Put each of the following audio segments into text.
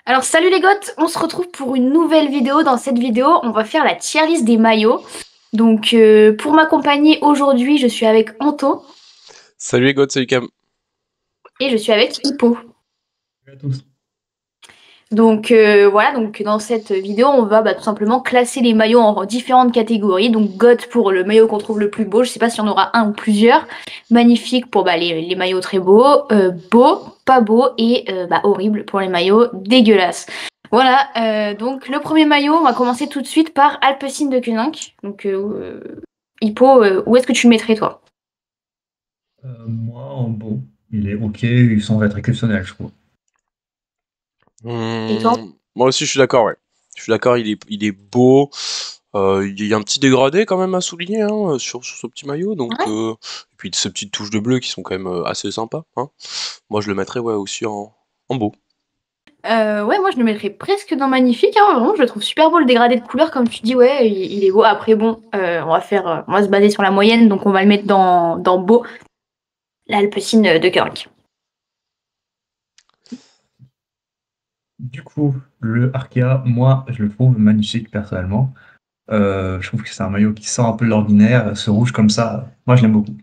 Alors salut les goths, on se retrouve pour une nouvelle vidéo. Dans cette vidéo, on va faire la tier list des maillots. Donc pour m'accompagner aujourd'hui, je suis avec Anto Salut les gars, salut Cam. et je suis avec Hippo. Salut à tous. Donc voilà, donc dans cette vidéo, on va tout simplement classer les maillots en différentes catégories. Donc goth pour le maillot qu'on trouve le plus beau, je sais pas si on aura un ou plusieurs. Magnifique pour les maillots très beaux, beau, pas beau et horrible pour les maillots dégueulasses. Voilà, donc le premier maillot, on va commencer tout de suite par Alpecin de Koninck. Donc Hippo, où est-ce que tu le mettrais toi? Moi, en beau, il est ok, il semble être exceptionnel, je trouve. Et toi? Moi aussi, je suis d'accord, ouais. Je suis d'accord, il est beau. Il y a un petit dégradé quand même à souligner hein, sur ce petit maillot. Donc, Ouais. et puis ces petites touches de bleu qui sont quand même assez sympas. Hein. Moi, je le mettrais ouais, aussi en beau. Ouais, moi je le mettrais presque dans magnifique, hein, vraiment, je le trouve super beau le dégradé de couleur, comme tu dis, ouais, il est beau. Après, bon, on va se baser sur la moyenne, donc on va le mettre dans beau, l'Alpecin de Koninck. Du coup, le Arkea, moi, je le trouve magnifique personnellement. Je trouve que c'est un maillot qui sort un peu de l'ordinaire. Ce rouge comme ça, moi, je l'aime beaucoup.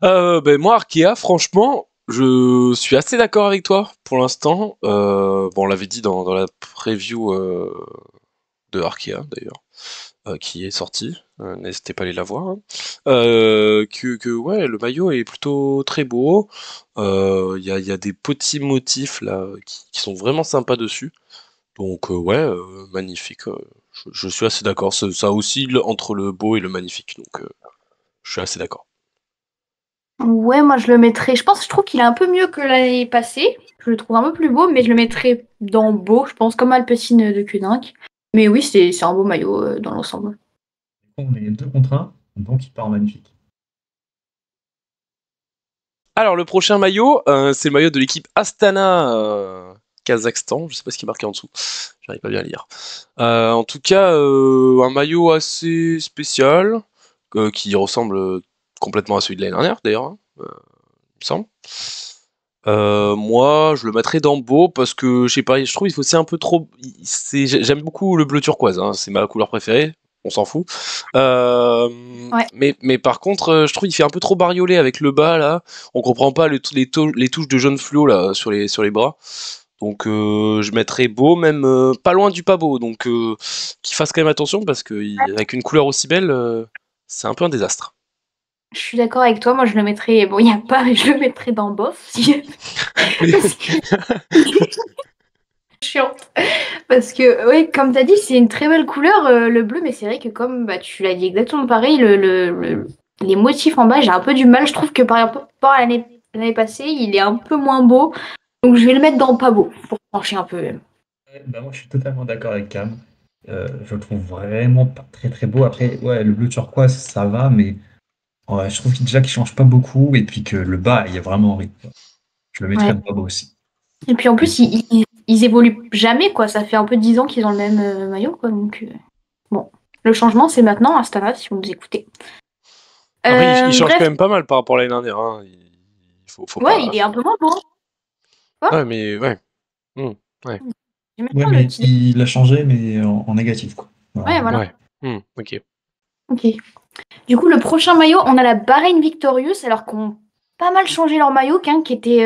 Moi, Arkea, franchement, je suis assez d'accord avec toi pour l'instant. Bon, on l'avait dit dans la preview de Arkea d'ailleurs. Qui est sorti. N'hésitez pas à aller la voir. Hein. Ouais, le maillot est plutôt très beau. Il y a des petits motifs là qui sont vraiment sympas dessus. Donc ouais, magnifique. Je suis assez d'accord. Ça oscille entre le beau et le magnifique. Donc je suis assez d'accord. Ouais, moi je le mettrais, je trouve qu'il est un peu mieux que l'année passée, je le trouve un peu plus beau, mais je le mettrais dans beau, je pense, comme Alpecin de Koninck. Mais oui, c'est un beau maillot dans l'ensemble. On est 2 contre 1, donc il part en magnifique. Alors le prochain maillot, c'est le maillot de l'équipe Astana Kazakhstan. Je sais pas ce qui est marqué en dessous. J'arrive pas bien à lire. En tout cas, un maillot assez spécial qui ressemble complètement à celui de l'année dernière d'ailleurs, hein, il me semble. Moi, je le mettrais dans beau parce que je sais pas, je trouve il faut c'est un peu trop. J'aime beaucoup le bleu turquoise, hein, c'est ma couleur préférée. On s'en fout. Euh, Ouais. mais par contre, je trouve il fait un peu trop bariolé avec le bas là. On comprend pas les touches de jaune fluo là sur les bras. Donc je mettrais beau, même pas loin du pas beau. Donc qu'il fasse quand même attention parce que avec une couleur aussi belle, c'est un peu un désastre. Je suis d'accord avec toi, moi je le mettrais, bon il n'y a pas, mais je le mettrais dans bof, parce que chiante. Parce que, oui, comme tu as dit, c'est une très belle couleur, le bleu, mais c'est vrai que comme tu l'as dit exactement pareil, les motifs en bas, j'ai un peu du mal. Je trouve que par rapport à l'année passée, il est un peu moins beau. Donc je vais le mettre dans pas beau, pour pencher un peu. Ouais, bah, moi, je suis totalement d'accord avec Cam. Je le trouve vraiment pas très très beau. Après, ouais, le bleu turquoise, ça va, mais ouais, je trouve déjà qu'il change pas beaucoup et puis que le bas, il est vraiment horrible, quoi. Je le mettrais Ouais. dans pas beau aussi. Et puis en plus, ils évoluent jamais, quoi. Ça fait un peu 10 ans qu'ils ont le même maillot, quoi. Donc, bon. Le changement, c'est maintenant, Instagram, si vous nous écoutez. Après, il change quand Bref, même pas mal par rapport à l'année dernière. Hein. Il faut ouais, pas. il est un peu moins beau. Quoi? Ouais, mais ouais. Hmm, ouais. Je vais Ouais, mettre le mais petit. il a changé, mais en négatif, quoi. Ouais, Voilà. voilà. Ouais. Ok. Ok. Du coup, le prochain maillot, on a la Bahreïn Victorious, alors qu'on a pas mal changé leur maillot, qui était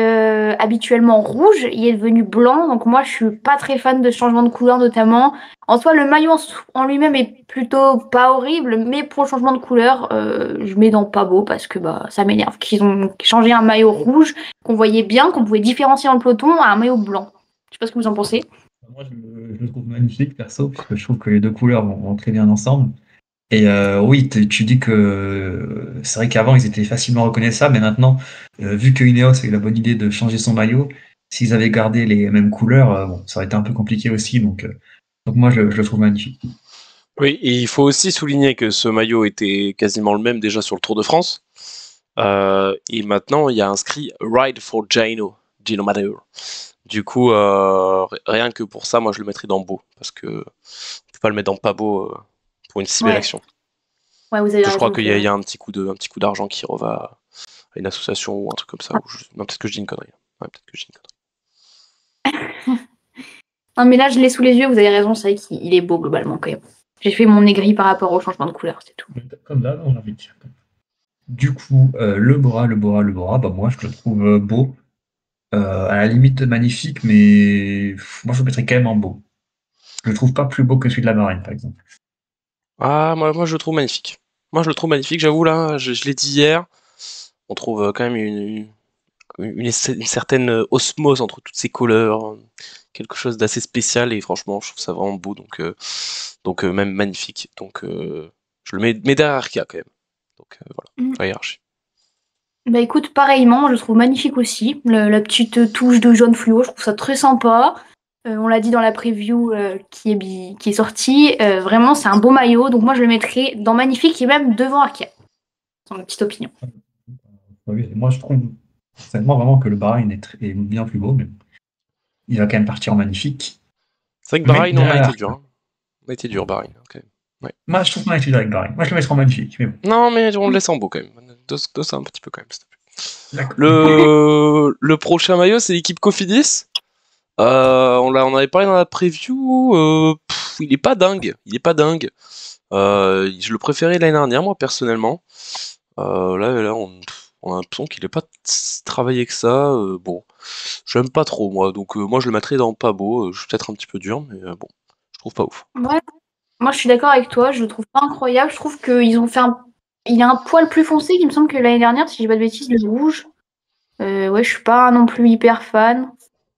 habituellement rouge, il est devenu blanc. Donc moi, je suis pas très fan de ce changement de couleur, notamment. En soi, le maillot en lui-même est plutôt pas horrible, mais pour le changement de couleur, je mets dans pas beau parce que ça m'énerve qu'ils ont changé un maillot rouge qu'on voyait bien, qu'on pouvait différencier dans le peloton, à un maillot blanc. Je sais pas ce que vous en pensez. Moi, je le trouve magnifique, perso, puisque je trouve que les deux couleurs vont très bien ensemble. Et oui, tu dis que c'est vrai qu'avant, ils étaient facilement reconnaissables, mais maintenant, vu que Ineos a eu la bonne idée de changer son maillot, s'ils avaient gardé les mêmes couleurs, bon, ça aurait été un peu compliqué aussi. Donc moi, je le trouve magnifique. Oui, et il faut aussi souligner que ce maillot était quasiment le même déjà sur le Tour de France. Et maintenant, il y a inscrit Ride for Gino Mader. Du coup, rien que pour ça, moi je le mettrais dans beau. Parce que on peut pas le mettre dans pas beau pour une si belle Ouais, action. ouais, vous avez Je crois raison. qu'il y a un petit coup d'argent qui reva à une association ou un truc comme ça. Non, peut-être que je dis une connerie. Ouais, peut-être que je dis une connerie. Non, mais là, je l'ai sous les yeux, vous avez raison, c'est vrai qu'il est beau globalement quand même. J'ai fait mon aigri par rapport au changement de couleur, c'est tout. Comme là, on a envie de dire. Du coup, le Bora, bah moi je le trouve beau. À la limite magnifique, mais moi je le mettrais quand même en beau. Je le trouve pas plus beau que celui de la Marine, par exemple. Ah, moi je le trouve magnifique. Moi je le trouve magnifique, j'avoue là, je l'ai dit hier. On trouve quand même une certaine osmose entre toutes ces couleurs, quelque chose d'assez spécial et franchement je trouve ça vraiment beau donc même magnifique. Donc je le mets derrière Arkia quand même. Donc voilà, Mm. la hiérarchie. Bah écoute, pareillement, je le trouve magnifique aussi. La petite touche de jaune fluo, je trouve ça très sympa. On l'a dit dans la preview qui est sortie. Vraiment, c'est un beau maillot, donc moi je le mettrais dans magnifique et même devant Arkia. C'est ma petite opinion. Oui, moi je trouve sincèrement vraiment que le Bahreïn est bien plus beau, mais il va quand même partir en magnifique. C'est vrai que Mais Bahreïn, on a derrière, été dur. Hein. On a été dur, Bahreïn, quand même. Ouais. moi je trouve qu'on a été avec Bahreïn. Moi je le mettrais en magnifique, mais bon. Non, mais on le laisse en beau quand même. Dos un petit peu quand même, s'il te plaît. D'accord. Le prochain maillot, c'est l'équipe Cofidis. On avait parlé dans la preview. Il est pas dingue. Il est pas dingue. Je le préférais l'année dernière, moi, personnellement. Là, on a l'impression qu'il est pas travaillé que ça. Bon, j'aime pas trop, moi. Donc, moi, je le mettrais dans pas beau. Je suis peut-être un petit peu dur, mais bon, je trouve pas ouf. Ouais, moi je suis d'accord avec toi, je le trouve pas incroyable. Je trouve qu'ils ont fait un. Il a un poil plus foncé, il me semble que l'année dernière, si je dis pas de bêtises, le rouge. Ouais, je suis pas non plus hyper fan.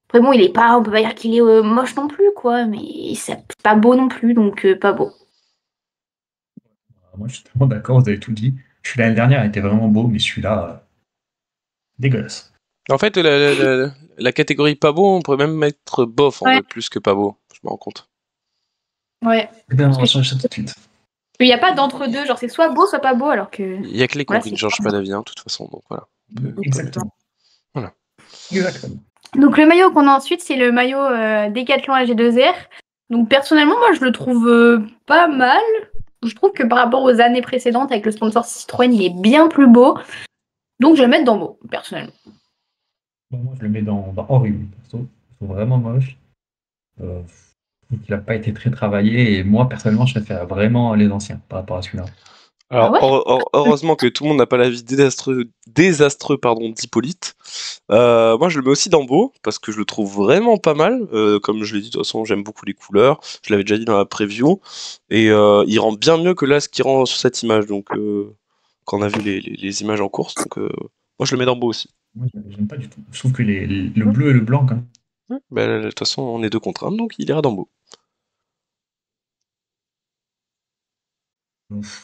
Après bon, il est pas, on peut pas dire qu'il est moche non plus, quoi, mais c'est pas beau non plus, donc pas beau. Moi je suis tellement d'accord, vous avez tout dit. Celui l'année dernière était vraiment beau, mais celui-là, dégueulasse. En fait, la catégorie pas beau, on pourrait même mettre bof, en Ouais, vrai, plus que pas beau. Je me rends compte. ouais. Eh bien, on Parce va que changer ça tout de suite. il n'y a pas d'entre-deux, genre c'est soit beau, soit pas beau, alors que. Il y a que les cons Voilà, qui ne c'est. changent pas d'avis, hein, de toute façon. Donc voilà. Exactement. Voilà. Exactement. Donc le maillot qu'on a ensuite, c'est le maillot Decathlon AG2R. Donc personnellement, moi je le trouve pas mal. Je trouve que par rapport aux années précédentes avec le sponsor Citroën, il est bien plus beau. Donc je vais le mettre dans beau, personnellement. Bon, moi, je le mets dans horrible, perso. Je trouve vraiment moche. Je trouve qu'il n'a pas été très travaillé. Et moi, personnellement, je préfère vraiment les anciens par rapport à celui-là. Ah Alors, ouais? heureusement que tout le monde n'a pas l'avis désastreux pardon, d'Hippolyte. Moi, je le mets aussi dans beau, parce que je le trouve vraiment pas mal. Comme je l'ai dit, de toute façon, j'aime beaucoup les couleurs. Je l'avais déjà dit dans la preview. Et il rend bien mieux que là, ce qu'il rend sur cette image. Donc, quand on a vu les images en course. Donc, moi, je le mets dans beau aussi. Moi, j'aime pas du tout. Je trouve que le bleu et le blanc, quand même. Ouais, bah, de toute façon, on est deux contre un, donc il ira dans beau.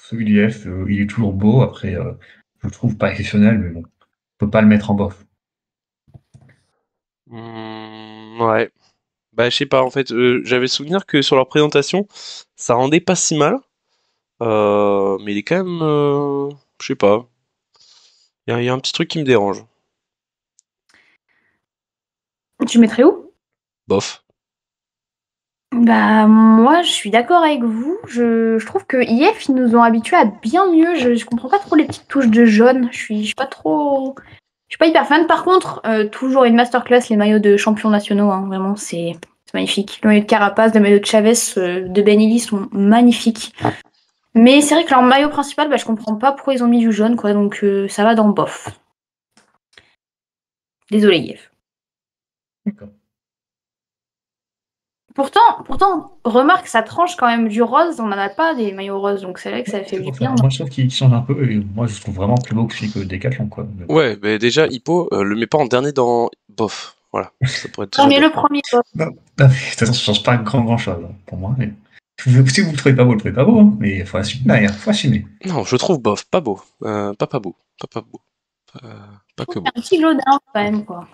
Celui du F, il est toujours beau. Après, je le trouve pas exceptionnel, mais bon, on peut pas le mettre en bof. Ouais. Bah, je sais pas, en fait, j'avais souvenir que sur leur présentation, ça rendait pas si mal. Mais il est quand même. Je sais pas. Il y a un petit truc qui me dérange. Tu mettrais où? Bof. Bah moi je suis d'accord avec vous. Je trouve que IF ils nous ont habitués à bien mieux. Je comprends pas trop les petites touches de jaune. Je suis pas trop. Je suis pas hyper fan. Par contre, toujours une masterclass les maillots de champions nationaux. Hein. Vraiment, c'est magnifique. Le maillot de Carapace, le maillot de Chavez, de Benelli sont magnifiques. Mais c'est vrai que leur maillot principal, bah, je comprends pas pourquoi ils ont mis du jaune, quoi. Donc ça va dans bof. Désolé, IF. D'accord. Pourtant, remarque, ça tranche quand même du rose. On n'en a pas des maillots roses, donc c'est vrai que ça fait C'est du pour ça. bien. Moi, je trouve qu'il change un peu. Et moi, je trouve vraiment plus beau que celui que Decathlon, quoi. Mais bon. Ouais, mais déjà, Hippo, le met pas en dernier dans bof. Voilà. Ça pourrait être Non, déjà mais bien. le premier, Non, non, mais de toute façon, ça change pas grand chose hein, pour moi. Mais... Si vous le trouvez pas beau, le trouvez pas beau. Hein, mais il faut assumer derrière. Faut assumer. Non, je trouve bof, pas beau. Pas beau. Pas beau. Pas que beau. un petit Glaudin quand même, quoi.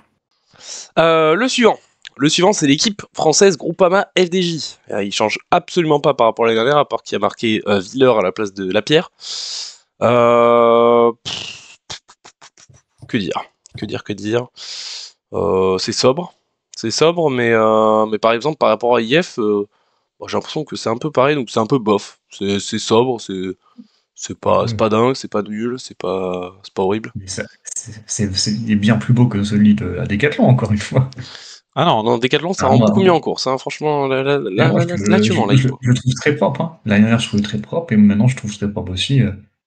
Le suivant. Le suivant, c'est l'équipe française Groupama FDJ. Il change absolument pas par rapport à l'année dernière, à part qu'il y a marqué Villeur à la place de Lapierre. Que dire? Que dire? C'est sobre. C'est sobre, mais par exemple, par rapport à IF, j'ai l'impression que c'est un peu pareil, donc c'est un peu bof. C'est sobre, c'est pas dingue, c'est pas nul, c'est pas horrible. Mais il est bien plus beau que celui de la Decathlon, encore une fois. Ah non, non, Decathlon, ça Ah, rend moi, beaucoup mieux en course. Hein. Franchement, moi, là, tu mens, là, Ivo. je le trouve très propre. Hein. L'année dernière, je trouvais très propre et maintenant, je trouve très propre aussi.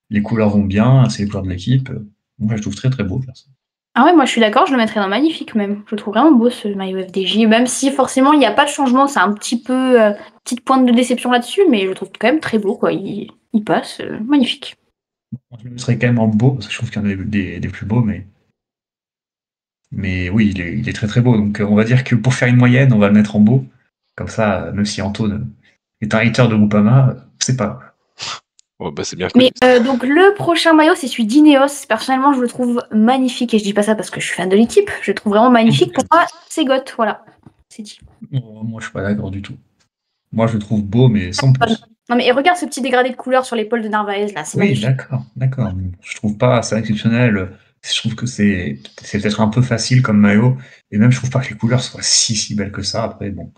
Les couleurs vont bien, c'est les couleurs de l'équipe. Moi, je trouve très très beau. Perso. Ah ouais, moi je suis d'accord, je le mettrais dans magnifique même. Je le trouve vraiment beau ce maillot FDJ, même si forcément il n'y a pas de changement, c'est un petit peu petite pointe de déception là-dessus, mais je le trouve quand même très beau quoi. Il passe, magnifique. Je le mettrais quand même en beau parce que je trouve qu'il y en a des plus beaux, mais oui, il est très très beau. Donc, on va dire que pour faire une moyenne, on va le mettre en beau. Comme ça, même si Antoine est un hater de Groupama, c'est pas grave. Ouais, bah, c'est bien Mais connu. donc le prochain maillot c'est celui d'Ineos. Personnellement je le trouve magnifique et je dis pas ça parce que je suis fan de l'équipe. Je le trouve vraiment magnifique. Pour moi c'est GOAT, voilà. C'est dit. Moi, je suis pas d'accord du tout. Moi, je le trouve beau, mais sans plus. Non mais regarde ce petit dégradé de couleur sur l'épaule de Narvaez là, c'est Oui, magnifique. d'accord, d'accord. Je trouve pas ça exceptionnel. Je trouve que c'est peut-être un peu facile comme maillot. Et même, je trouve pas que les couleurs soient si belles que ça. Après, bon,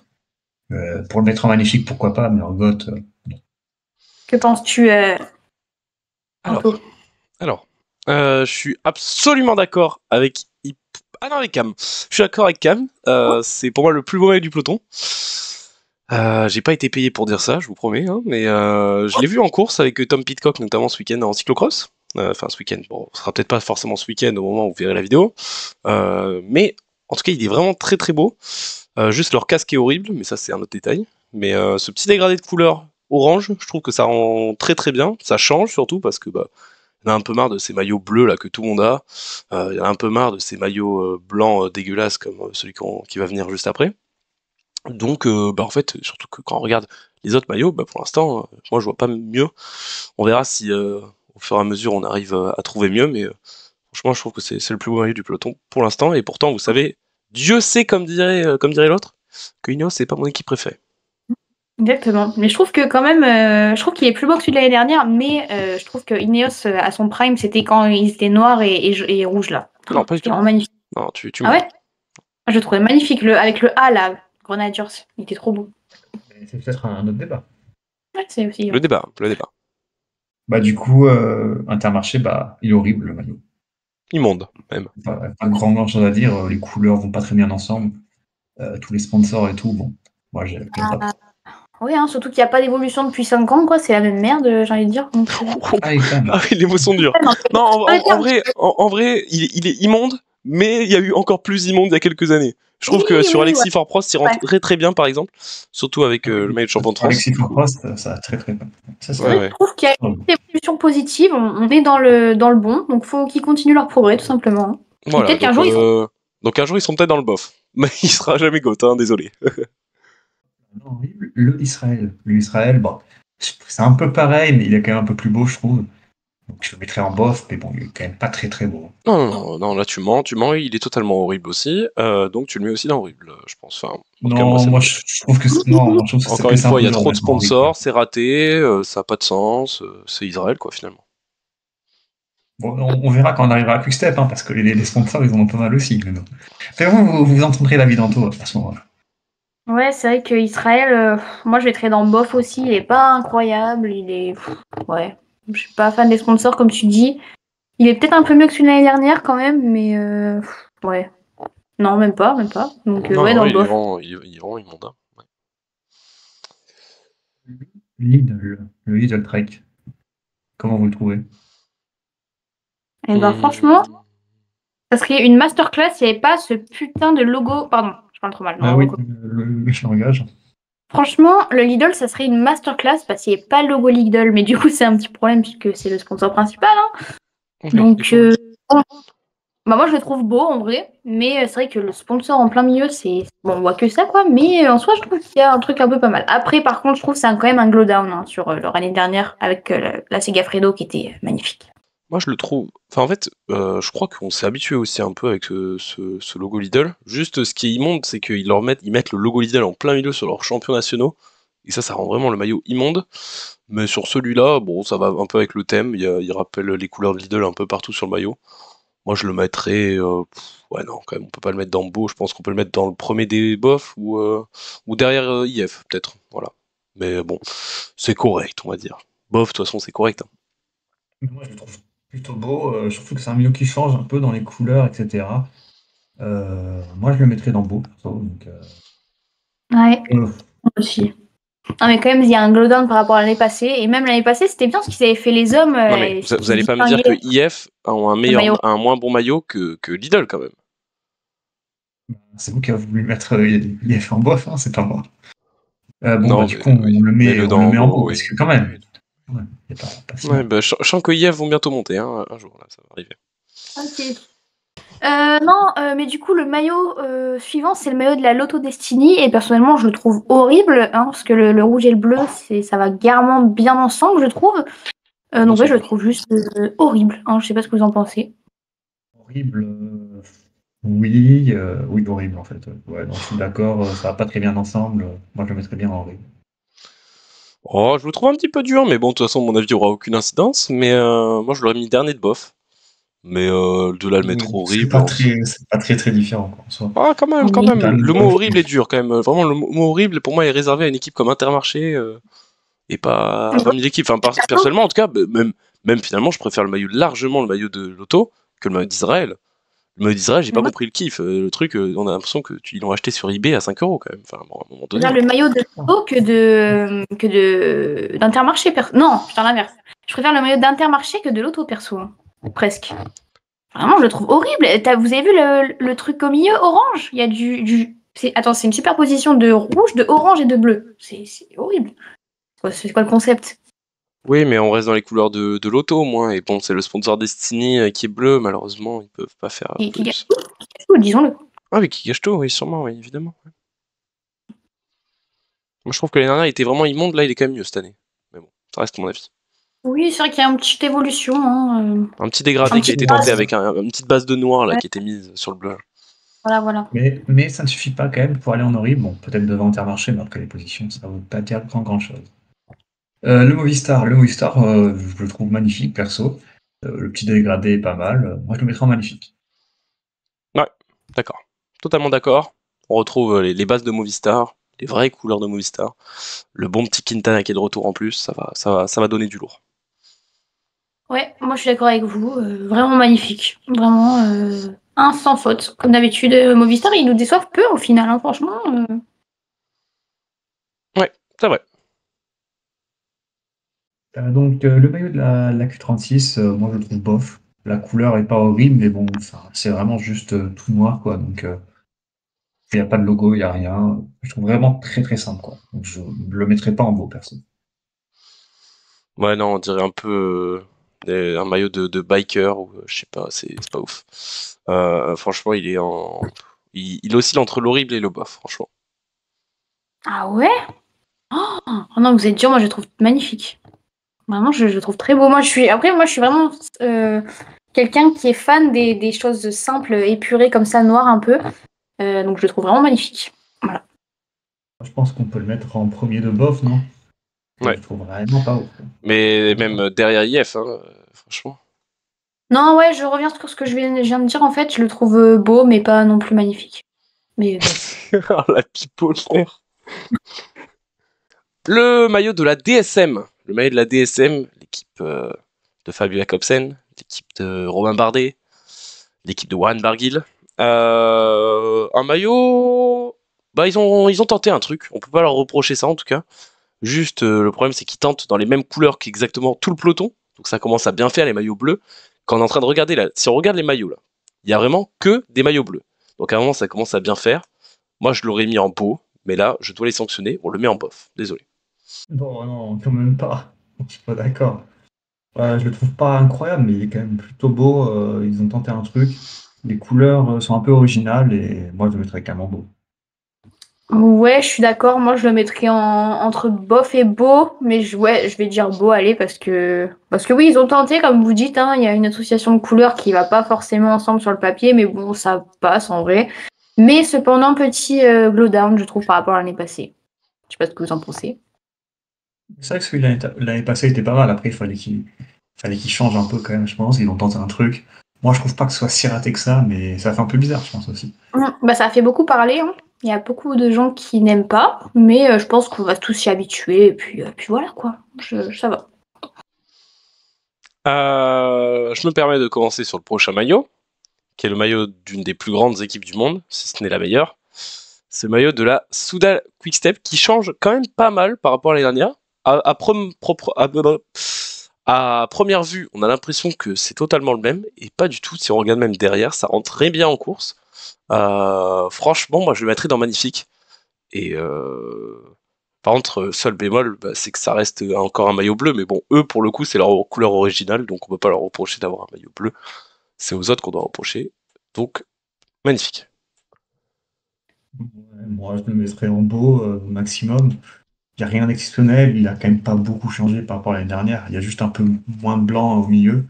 pour le mettre en magnifique, pourquoi pas, mais en goth, Que penses-tu, Alors, Anto? alors, je suis absolument d'accord avec. Ah non, avec Cam. Je suis d'accord avec Cam. C'est pour moi le plus beau maillot du peloton. J'ai pas été payé pour dire ça, je vous promets, hein, mais je l'ai vu en course avec Tom Pidcock, notamment ce week-end en cyclocross. Enfin, ce week-end, bon, ce sera peut-être pas forcément ce week-end au moment où vous verrez la vidéo. Mais en tout cas, il est vraiment très très beau. Juste leur casque est horrible, mais ça c'est un autre détail. Mais ce petit dégradé de couleur orange, je trouve que ça rend très très bien. Ça change surtout parce que bah, il y en a un peu marre de ces maillots bleus là que tout le monde a. Il y en a un peu marre de ces maillots blancs dégueulasses comme celui qui va venir juste après. Donc, bah, en fait, surtout que quand on regarde les autres maillots, bah, pour l'instant, moi je vois pas mieux. On verra si au fur et à mesure on arrive à trouver mieux, mais franchement, je trouve que c'est le plus beau maillot du peloton pour l'instant. Et pourtant, vous savez, Dieu sait, comme dirait l'autre, que Ineos c'est pas mon équipe préférée. Exactement. Mais je trouve que quand même, je trouve qu'il est plus beau que celui de l'année dernière, mais je trouve que Ineos à son prime, c'était quand ils étaient noirs et rouges là. Non, pas du C'était tout. vraiment magnifique. Non, tu Ah mens. ouais? Je le trouvais magnifique, avec le A là, Grenadiers, il était trop beau. c'est peut-être un autre débat. Ouais, c'est aussi. Le débat, le débat. Bah, du coup, Intermarché, bah, il est horrible, le maillot. Immonde, même. Pas grand chose à dire. Les couleurs vont pas très bien ensemble. Tous les sponsors et tout, bon. Moi, j'aime pas. Oui, hein, surtout qu'il n'y a pas d'évolution depuis 5 ans, quoi. C'est la même merde, j'ai envie de dire. Donc, Ah, et quand même. Ah oui, les mots sont durs. Non, en vrai, il est immonde, mais il y a eu encore plus immonde il y a quelques années. Je trouve que sur oui, Alexis Fort-Prost, il rentre très bien, par exemple. Surtout avec le maillot de champion de France. Alexis Du coup. Prost, ça va très très bien. Ça, c'est Ouais, vrai. ouais. Je trouve qu'il y a une évolution positive. On est dans le bon, donc faut qu'ils continuent leur progrès, tout simplement. Et Voilà, peut-être qu'un jour, ils seront. donc un jour, ils sont peut-être dans le bof. Mais il sera jamais GOAT, hein, désolé. Non, oui, le Israël, bon, c'est un peu pareil, mais il est quand même un peu plus beau, je trouve. Donc je le mettrais en bof, mais bon, il est quand même pas très très beau. Non, là tu mens, il est totalement horrible aussi. Donc tu le mets aussi dans horrible, je pense. Enfin, en tout cas, Non, moi je trouve que non, je trouve que encore que une c'est un fois, il y peu a dur trop de mettre en horrible. sponsors, c'est raté, ça n'a pas de sens, c'est Israël, quoi, finalement. Bon, on verra quand on arrivera à Quickstep, hein, parce que les sponsors, ils en ont pas mal aussi. Mais bon. Après, vous entendrez l'avis d'Anto à ce moment-là. Ouais, c'est vrai qu'Israël, moi je mettrais dans bof aussi. Il est pas incroyable. Il est. Ouais. Je suis pas fan des sponsors, comme tu dis. Il est peut-être un peu mieux que celui de l'année dernière, quand même, mais. Ouais. Non, même pas, même pas. Donc, ouais, dans Il est bof. vraiment, il est vraiment immonde. Hein. Ouais. Le Lidl Trek, comment vous le trouvez? Et ben, franchement, ça serait une masterclass s'il n'y avait pas ce putain de logo. Pardon, je parle trop mal. Ah Non, oui, logo. le langage. Franchement, le Lidl, ça serait une masterclass parce qu'il n'y a pas le logo Lidl, mais du coup, c'est un petit problème puisque c'est le sponsor principal. Hein. Oui, Donc, bon. bah, moi, je le trouve beau en vrai, mais c'est vrai que le sponsor en plein milieu, c'est. Bon, on voit que ça, quoi, mais en soi, je trouve qu'il y a un truc un peu pas mal. Après, par contre, je trouve que c'est quand même un glow down hein, sur leur année dernière avec la Segafredo qui était magnifique. Moi, je le trouve. Enfin, en fait, je crois qu'on s'est habitué aussi un peu avec ce logo Lidl. Juste, ce qui est immonde, c'est qu'ils mettent le logo Lidl en plein milieu sur leurs champions nationaux. Et ça rend vraiment le maillot immonde. Mais sur celui-là, bon, ça va un peu avec le thème. Il rappelle les couleurs de Lidl un peu partout sur le maillot. Moi, je le mettrais. Ouais, non, quand même, on peut pas le mettre dans beau. Je pense qu'on peut le mettre dans le premier des bofs ou derrière IF, peut-être. Voilà. Mais bon, c'est correct, on va dire. Bof, de toute façon, c'est correct. Hein. Moi, je le trouve plutôt beau. Je trouve que c'est un milieu qui change un peu dans les couleurs, etc. Moi, je le mettrais dans beau, perso. Donc, Ouais, euh, moi aussi. Non, mais quand même, il y a un glowdown par rapport à l'année passée. Et même l'année passée, c'était bien ce qu'ils avaient fait les hommes. Non mais Ils vous se allez pas me dire que distinguaient IF ont le maillot. un moins bon maillot que Lidl quand même. c'est vous qui avez voulu mettre IF en bof, hein, c'est pas moi. Bon, bah, Non du mais coup, oui, mets-le on le dans met en beau, beau, parce oui. que quand même, ouais, il a pas si Ouais, mal. bah, je sens que IF vont bientôt monter, hein, un jour là, ça va arriver. Ok. Non, mais du coup, le maillot suivant, c'est le maillot de la Lotto Destiny. Et personnellement, je le trouve horrible, hein, parce que le rouge et le bleu, ça va garement bien ensemble, je trouve. Moi, Donc, ouais, c'est je le clair. trouve juste horrible. Hein, je sais pas ce que vous en pensez. Horrible, oui, oui, horrible en fait. Ouais, non, je suis d'accord, ça va pas très bien ensemble. Moi, je le mettrais bien en horrible. Oh, je le trouve un petit peu dur, mais bon, de toute façon, mon avis aura aucune incidence. Mais moi, je l'aurais mis dernier de bof. Mais de là le Oui, mettre horrible en soi. c'est pas très très différent quoi, en soi. Ah, quand même, quand Oui. même. C'est quand même Le mot bof. horrible est dur, quand même. Vraiment, le mot horrible, pour moi, est réservé à une équipe comme Intermarché et pas comme une équipe. Enfin, personnellement, en tout cas, même finalement, je préfère largement le maillot de Lotto que le maillot d'Israël. Le maillot d'Israël, j'ai Mais pas moi, compris le kiff. Le truc, on a l'impression ils l'ont acheté sur eBay à 5 € quand même. Enfin, bon, à un moment je préfère donné. le maillot de Lotto que d'Intermarché. Non, je suis dans l'inverse. Je préfère le maillot d'Intermarché que de Lotto, perso. Hein. Presque. Vraiment, je le trouve horrible. Vous avez vu le truc au milieu, orange? Il y a Attends, c'est une superposition de rouge, de orange et de bleu. C'est horrible. C'est quoi le concept? Oui, mais on reste dans les couleurs de Lotto au moins. Et bon, c'est le sponsor Destiny qui est bleu, malheureusement, ils peuvent pas faire Qui gagne plus. tout, disons-le. Ah, mais qui gâche tout, oui, sûrement, oui, évidemment. Moi, je trouve que l'année dernière, il était vraiment immonde, là, il est quand même mieux cette année. Mais bon, ça reste mon avis. Oui, c'est vrai qu'il y a une petite évolution. Hein, Un petit un dégradé qui a petit été Mais, tenté trace. avec une petite base de noir, là, Ouais, qui était mise sur le bleu. voilà, voilà. mais ça ne suffit pas quand même pour aller en horrible. Bon, peut-être devant Intermarché, mais après les positions, ça ne veut pas dire grand-chose. Le Movistar, je le trouve magnifique, perso. Le petit dégradé est pas mal. Moi, je le mettrais en magnifique. Ouais, d'accord. Totalement d'accord. On retrouve les bases de Movistar, les vraies couleurs de Movistar. Le bon petit Quintana qui est de retour en plus, ça va donner du lourd. Ouais, moi je suis d'accord avec vous. Vraiment magnifique. Vraiment un sans faute. Comme d'habitude, Movistar, ils nous déçoivent peu au final, hein, franchement. Ouais, c'est vrai. Donc, le maillot de la Q36, moi, je le trouve bof. La couleur est pas horrible, mais bon, enfin, c'est vraiment juste tout noir, quoi. Donc, il n'y a pas de logo, il n'y a rien. Je trouve vraiment très très simple, quoi. Donc, je ne le mettrais pas en beau, perso. Ouais, non, on dirait un peu un maillot de biker, ou je sais pas, c'est pas ouf. Franchement, il oscille entre l'horrible et le bof, franchement. Ah ouais? Oh non, vous êtes dur, moi je le trouve magnifique. Vraiment, je le trouve très beau. Moi, je suis vraiment quelqu'un qui est fan des choses simples, épurées comme ça, noires un peu. Donc je le trouve vraiment magnifique. Voilà. Je pense qu'on peut le mettre en premier de bof, non? Je Ouais. le trouve vraiment pas ouf, quoi. Mais Vraiment pas. même derrière IF, hein, franchement. Non, ouais, je reviens sur ce que je viens de dire. En fait, je le trouve beau, mais pas non plus magnifique. Mais bof. Ah, la pipo, frère. Le maillot de la DSM. Le maillot de la DSM, l'équipe de Fabio Jacobsen, l'équipe de Romain Bardet, l'équipe de Warren Barguil. Un maillot. Bah, ils ont tenté un truc. On peut pas leur reprocher ça en tout cas. Juste, le problème, c'est qu'ils tentent dans les mêmes couleurs qu'exactement tout le peloton. Donc ça commence à bien faire les maillots bleus. Quand on est en train de regarder là, si on regarde les maillots là, il y a vraiment que des maillots bleus. Donc à un moment, ça commence à bien faire. Moi, je l'aurais mis en beau, mais là, je dois les sanctionner. On le met en bof. Désolé. Non, non, quand même pas. Je suis pas d'accord. Je le trouve pas incroyable, mais il est quand même plutôt beau. Ils ont tenté un truc. Les couleurs sont un peu originales et moi, je le mettrais carrément beau. Ouais, je suis d'accord. Moi, je le mettrais entre bof et beau. Mais ouais, je vais dire beau, allez, parce que oui, ils ont tenté, comme vous dites, hein, il y a une association de couleurs qui va pas forcément ensemble sur le papier, mais bon, ça passe en vrai. Mais cependant, petit glow down, je trouve, par rapport à l'année passée. Je sais pas ce que vous en pensez. C'est vrai que celui de l'année passée était pas mal. Après, il fallait qu'il change un peu quand même, je pense. Ils ont tenté un truc. Moi, je trouve pas que ce soit si raté que ça, mais ça fait un peu bizarre, je pense aussi. Bah, ça a fait beaucoup parler, hein. Il y a beaucoup de gens qui n'aiment pas, mais je pense qu'on va tous s'y habituer, et puis voilà, quoi. Ça va. Je me permets de commencer sur le prochain maillot, qui est le maillot d'une des plus grandes équipes du monde, si ce n'est la meilleure. C'est le maillot de la Soudal Quick-Step qui change quand même pas mal par rapport à l'année dernière. À première vue, on a l'impression que c'est totalement le même, et pas du tout. Si on regarde même derrière, ça rentre très bien en course. Franchement, moi je le mettrais dans magnifique. Et par contre, seul bémol, c'est que ça reste encore un maillot bleu, mais bon, eux pour le coup, c'est leur couleur originale, donc on peut pas leur reprocher d'avoir un maillot bleu. C'est aux autres qu'on doit reprocher. Donc, magnifique. Ouais, moi, je le mettrais en beau maximum. Il n'y a rien d'exceptionnel. Il a quand même pas beaucoup changé par rapport à l'année dernière. Il y a juste un peu moins de blanc au milieu.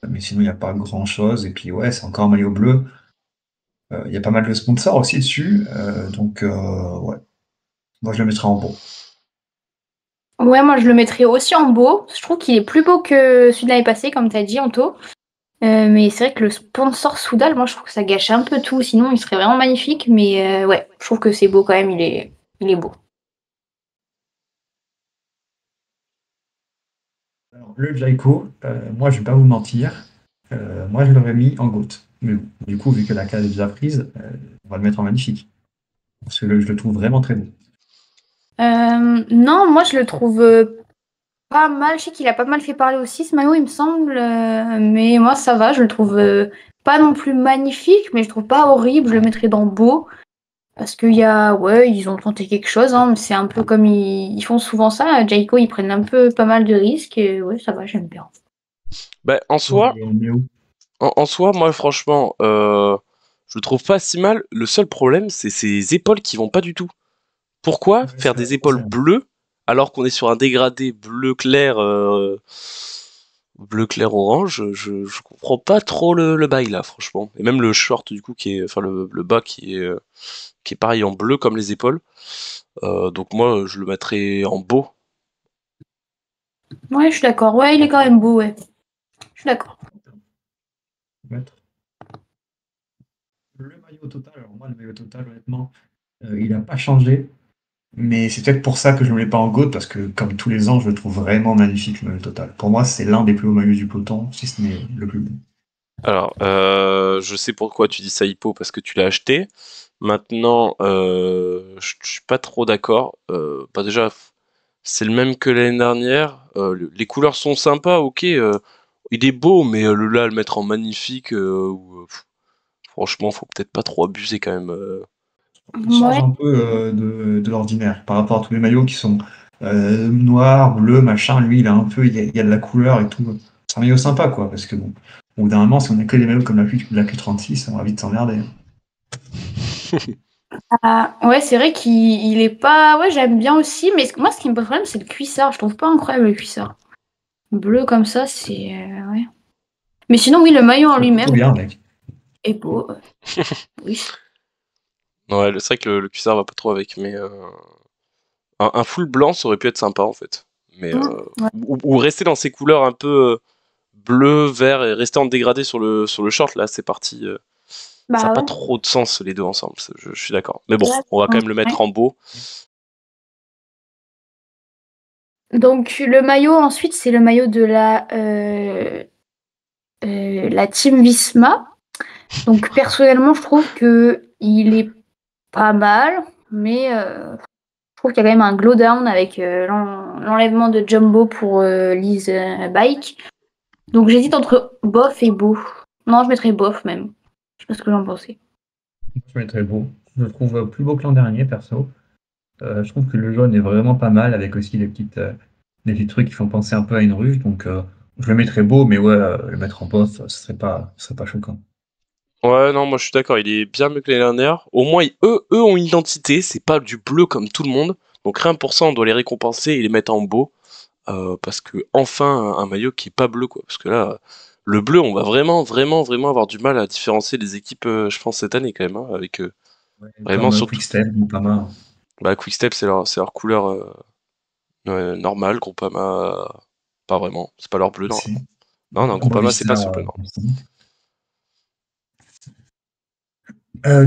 Mais sinon, il n'y a pas grand-chose. Et puis, ouais, c'est encore un maillot bleu. Il y a pas mal de sponsors aussi dessus. Donc, ouais. Moi, je le mettrais en beau. Ouais, moi je le mettrais aussi en beau. Je trouve qu'il est plus beau que celui de l'année passée, comme tu as dit, Anto. Mais c'est vrai que le sponsor Soudal, moi je trouve que ça gâche un peu tout. Sinon, il serait vraiment magnifique. Mais ouais, je trouve que c'est beau quand même. Il est beau. Alors, le Jayco, moi, je vais pas vous mentir. Moi, je l'aurais mis en GOAT. Mais bon, du coup, vu que la case est déjà prise, on va le mettre en magnifique. Parce que je le trouve vraiment très beau. Non, moi je le trouve pas mal. Je sais qu'il a pas mal fait parler aussi ce maillot, il me semble. Mais moi ça va, je le trouve pas non plus magnifique, mais je trouve pas horrible. Je le mettrais dans beau. Parce qu'il y a, ouais, ils ont tenté quelque chose. Hein, mais c'est un peu comme ils font souvent ça. Jayco, ils prennent un peu pas mal de risques. Et ouais, ça va, j'aime bien. En soi, On met où? en soi, moi franchement, je le trouve pas si mal. Le seul problème, c'est ses épaules qui vont pas du tout. Pourquoi Ouais, faire des épaules bleues alors qu'on est sur un dégradé bleu clair orange? Je comprends pas trop le bail là, franchement. Et même le short du coup enfin le bas qui est pareil en bleu comme les épaules. Donc moi, je le mettrais en beau. Ouais, je suis d'accord. Ouais, il est quand même beau, ouais. Je suis d'accord. Mettre. Le maillot total, alors moi, le maillot total, honnêtement, il n'a pas changé. Mais c'est peut-être pour ça que je ne le mets pas en GOAT, parce que comme tous les ans, je le trouve vraiment magnifique, le maillot total. Pour moi, c'est l'un des plus beaux maillots du peloton, si ce n'est le plus beau. Alors, je sais pourquoi tu dis ça, Hippo, parce que tu l'as acheté. Maintenant, je suis pas trop d'accord. Bah déjà, c'est le même que l'année dernière. Les couleurs sont sympas, ok. Il est beau, mais là, le mettre en magnifique, franchement, faut peut-être pas trop abuser quand même. Il change Ouais. un peu de l'ordinaire par rapport à tous les maillots qui sont noirs, bleus, machin. Lui, il y a de la couleur et tout. C'est un maillot sympa, quoi, parce que bon, au bout d'un moment, si on a que des maillots comme la Q36, on va vite s'emmerder. Ah, ouais, c'est vrai qu'il est pas. Ouais, j'aime bien aussi, mais moi, ce qui me pose problème, c'est le cuissard. Je trouve pas incroyable le cuissard. Bleu comme ça, c'est. Ouais. Mais sinon, oui, le maillot en C'est plutôt lui-même bien, mec. est beau. Oui. Ouais, c'est vrai que le cuissard va pas trop avec, mais un full blanc, ça aurait pu être sympa en fait. Mais Ouais. ou rester dans ces couleurs un peu bleu, vert et rester en dégradé sur le short, là, c'est parti. Ça n'a Bah pas ouais. trop de sens les deux ensemble, je suis d'accord. Mais bon, Ouais. on va quand même le mettre en beau. Donc, le maillot, ensuite, c'est le maillot de la Team Visma. Donc, personnellement, je trouve que il est pas mal, mais je trouve qu'il y a quand même un glow down avec l'enlèvement de Jumbo pour Lise Bike. Donc j'hésite entre bof et beau. Non, je mettrais bof même. Je sais pas ce que j'en pensais. Je mettrais beau. Je le trouve plus beau que l'an dernier, perso. Je trouve que le jaune est vraiment pas mal, avec aussi des petits trucs qui font penser un peu à une ruche. Donc, je le mettrais beau, mais ouais, le mettre en bof, ce serait pas choquant. Ouais, non, moi je suis d'accord, il est bien mieux que l'année dernière. Au moins, eux ont une identité, c'est pas du bleu comme tout le monde. Donc rien pour ça, on doit les récompenser et les mettre en beau. Parce que enfin, un maillot qui est pas bleu, quoi. Parce que là, le bleu, on va vraiment, vraiment, vraiment avoir du mal à différencier les équipes, je pense, cette année quand même. Hein, avec Ouais, vraiment comme surtout. Quickstep, Groupama. Bah, Quickstep, c'est leur couleur normale, Groupama, pas vraiment. C'est pas leur bleu Aussi. normalement. Non, non, Groupama, c'est pas Movistar ce bleu, non. aussi.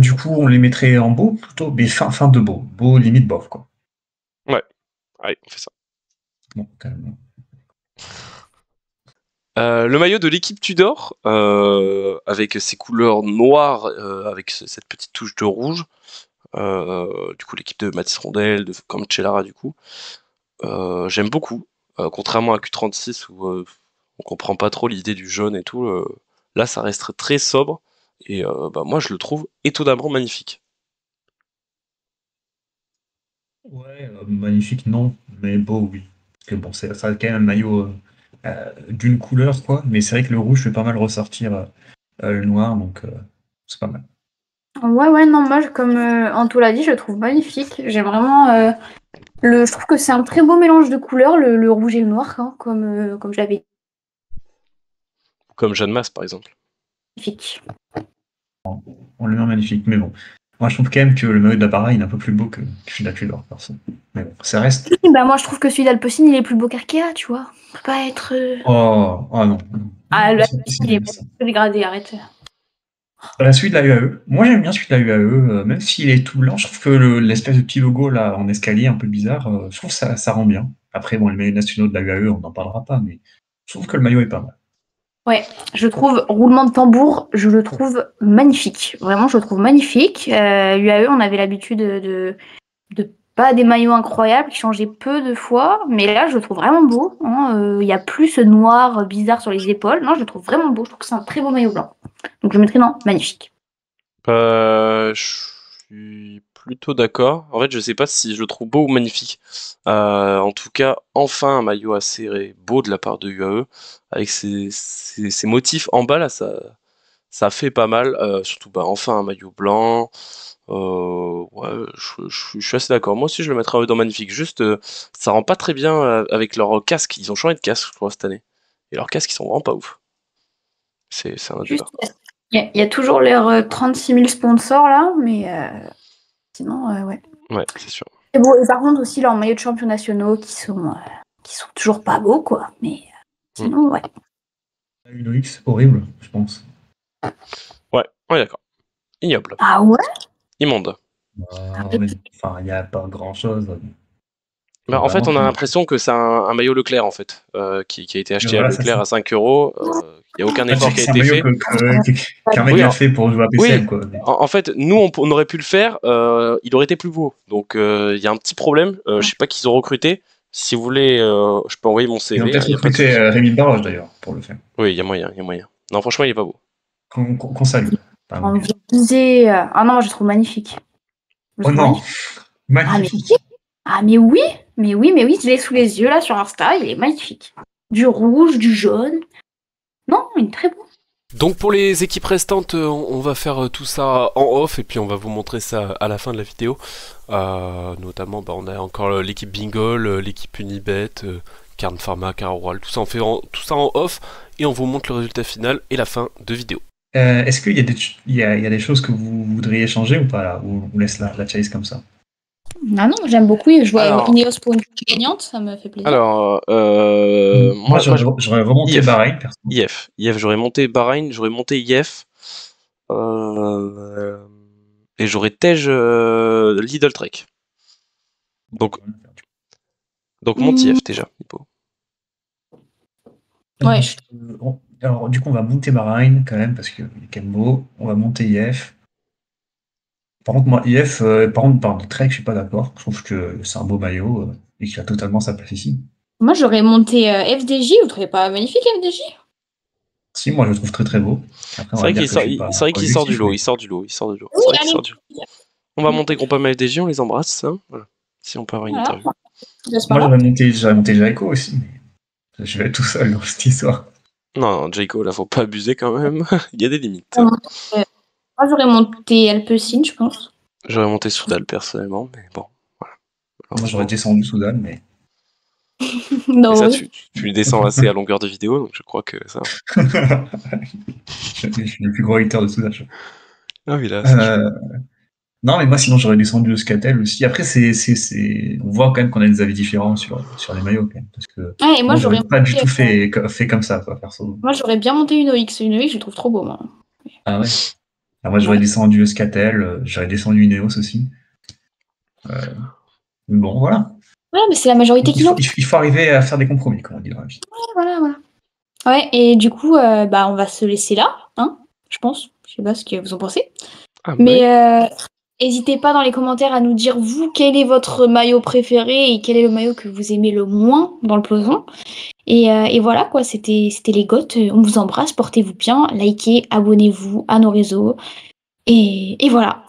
Du coup, on les mettrait en beau plutôt, mais fin de beau. Beau limite bof, quoi. Ouais, allez, on fait ça. Bon, carrément. Le maillot de l'équipe Tudor, avec ses couleurs noires, avec cette petite touche de rouge. Du coup, l'équipe de Mathis Rondel, de Cancellara, du coup. J'aime beaucoup. Contrairement à Q36 où on comprend pas trop l'idée du jaune et tout. Là, ça reste très sobre. Et moi, je le trouve étonnamment magnifique. Ouais, magnifique, non, mais beau, oui. Parce que bon, ça reste quand même un maillot d'une couleur, quoi. Mais c'est vrai que le rouge fait pas mal ressortir le noir, donc c'est pas mal. Ouais, non, moi, comme Anto l'a dit, je le trouve magnifique. J'aime vraiment. Je trouve que c'est un très beau mélange de couleurs, le rouge et le noir, hein, comme je l'avais dit. Comme Jeanne Masse, par exemple. Magnifique. On le met en magnifique, mais bon. Moi, je trouve quand même que le maillot de la Bahreïn est un peu plus beau que celui d'Aquilor, perso. Mais bon, ça reste. Bah, moi, je trouve que celui d'Alpecin, il est plus beau qu'Arkea, tu vois. On peut pas être. Oh non. Ah, Non, le c'est Alpecin, il est possible, ça. pas dégradé, arrête. Celui de la UAE. Moi, j'aime bien celui de la UAE, même s'il est tout blanc. Je trouve que l'espèce de petit logo là en escalier un peu bizarre, je trouve que ça rend bien. Après, bon, les maillots nationaux de la UAE, on n'en parlera pas, mais je trouve que le maillot est pas mal. Ouais, je trouve roulement de tambour, je le trouve magnifique. Vraiment, je le trouve magnifique. UAE, on avait l'habitude de pas des maillots incroyables qui changeaient peu de fois, mais là, je le trouve vraiment beau. Hein. Il y a plus ce noir bizarre sur les épaules. Non, je le trouve vraiment beau. Je trouve que c'est un très beau maillot blanc. Donc, je le mettrais dans magnifique. Je suis plutôt d'accord. En fait, je sais pas si je le trouve beau ou magnifique. En tout cas, enfin un maillot assez beau de la part de UAE, avec ses motifs en bas là, ça fait pas mal. Surtout, enfin un maillot blanc. Ouais, je suis assez d'accord. Moi aussi, je le mettrais dans magnifique. Juste, ça rend pas très bien avec leur casque. Ils ont changé de casque, je crois, cette année. Et leurs casques, ils sont vraiment pas ouf. C'est un autre Juste, débat. il y a toujours leurs 36 000 sponsors là, mais sinon, ouais. Ouais, c'est sûr. Et bon, et par contre, aussi leurs maillots de champions nationaux qui sont toujours pas beaux, quoi. Mais Mm. sinon, ouais. Une X, horrible, je pense. Ouais, d'accord. Ignoble. Ah ouais? Immonde. Mais, enfin, il n'y a pas grand-chose. En fait, Vraiment, on a l'impression que c'est un maillot Leclerc, en fait, qui a été acheté à voilà, ça, Leclerc c'est. à 5 €. Il n'y a aucun Ah, tu sais effort que qui a c'est un été maillot fait. qu'un mec Oui, a fait pour jouer à PCM, oui. quoi. En fait, nous, on aurait pu le faire, il aurait été plus beau. Donc, il y a un petit problème. Je sais pas qu'ils ont recruté. Si vous voulez, je peux envoyer mon Ils ont CV, peut-être il n'y a pas de recruté souci. Rémi Barroche, d'ailleurs, pour le faire. Oui, il y a moyen, il y a moyen. Non, franchement, il est pas beau. Qu'on salue. Pardon. On disait. Ah non, moi je le trouve magnifique. Je le Oh trouve non, magnifique. magnifique. Mais oui, je l'ai sous les yeux là sur Insta, il est magnifique. Du rouge, du jaune. Non, il est très beau. Donc pour les équipes restantes, on va faire tout ça en off et puis on va vous montrer ça à la fin de la vidéo. Notamment, on a encore l'équipe Bingol, l'équipe Unibet, Carn Pharma, Caroral, tout ça on fait tout ça en off et on vous montre le résultat final et la fin de vidéo. Est-ce qu'il y a des choses que vous voudriez changer ou pas là, ou on laisse la chase comme ça? Ah non, j'aime beaucoup. Je vois Alors- Ineos pour une gagnante, ça me fait plaisir. Alors, Moi, j'aurais remonté IF. Bahreïn, perso. IF, j'aurais monté Bahreïn, j'aurais monté IF, et j'aurais Tej Lidl Trek. Donc monte IF déjà. Hippo. Ouais, Alors, du coup, on va monter Bahreïn quand même, parce qu'il est quand même beau. On va monter IF. Par contre, moi, IF, par Trek, je suis pas d'accord. Je trouve que c'est un beau maillot et qu'il a totalement sa place ici. Moi j'aurais monté FDJ, vous trouvez pas magnifique FDJ? Si, moi, je le trouve très très beau. Après, on va dire que je suis pas C'est vrai qu'il sort du objectif, lot, mais- il sort du lot. C'est Oui, vrai qu'il allez. sort du lot. On va monter Groupama FDJ, on les embrasse, hein, voilà. Si on peut avoir une Voilà. interview. Moi, j'aurais monté Jaiko aussi, mais je vais être tout seul dans cette histoire. Non, Jayco, là, faut pas abuser quand même. Il y a des limites. Moi j'aurais monté Alpecin, je pense. J'aurais monté Soudal personnellement, mais bon. Voilà. Moi, j'aurais descendu Soudan, mais. Non, Et ça, oui. tu les descends assez à longueur de vidéo, donc je crois que ça. Je suis le plus gros hater de Soudan. Ah oui, là, Non, mais moi, sinon, j'aurais descendu Euskaltel aussi. Après, on voit quand même qu'on a des avis différents sur les maillots, quand même. Parce que Ah, et moi j'aurais pas du tout fait comme ça, quoi, perso. Moi j'aurais bien monté une OX. Une OX, je le trouve trop beau, moi. Ah ouais. Alors, moi, j'aurais Ouais. descendu Euskaltel, j'aurais descendu Ineos aussi. Bon, voilà. Ouais, mais c'est la majorité qui monte. Il faut arriver à faire des compromis, comme on dit dans la vie. Voilà. Ouais, et du coup, on va se laisser là, hein, je pense. Je sais pas ce que vous en pensez. Ah, Mais ouais. n'hésitez pas dans les commentaires à nous dire, vous, quel est votre maillot préféré et quel est le maillot que vous aimez le moins dans le peloton. Et voilà, quoi, c'était les GOAT. On vous embrasse, portez-vous bien, likez, abonnez-vous à nos réseaux. Et voilà.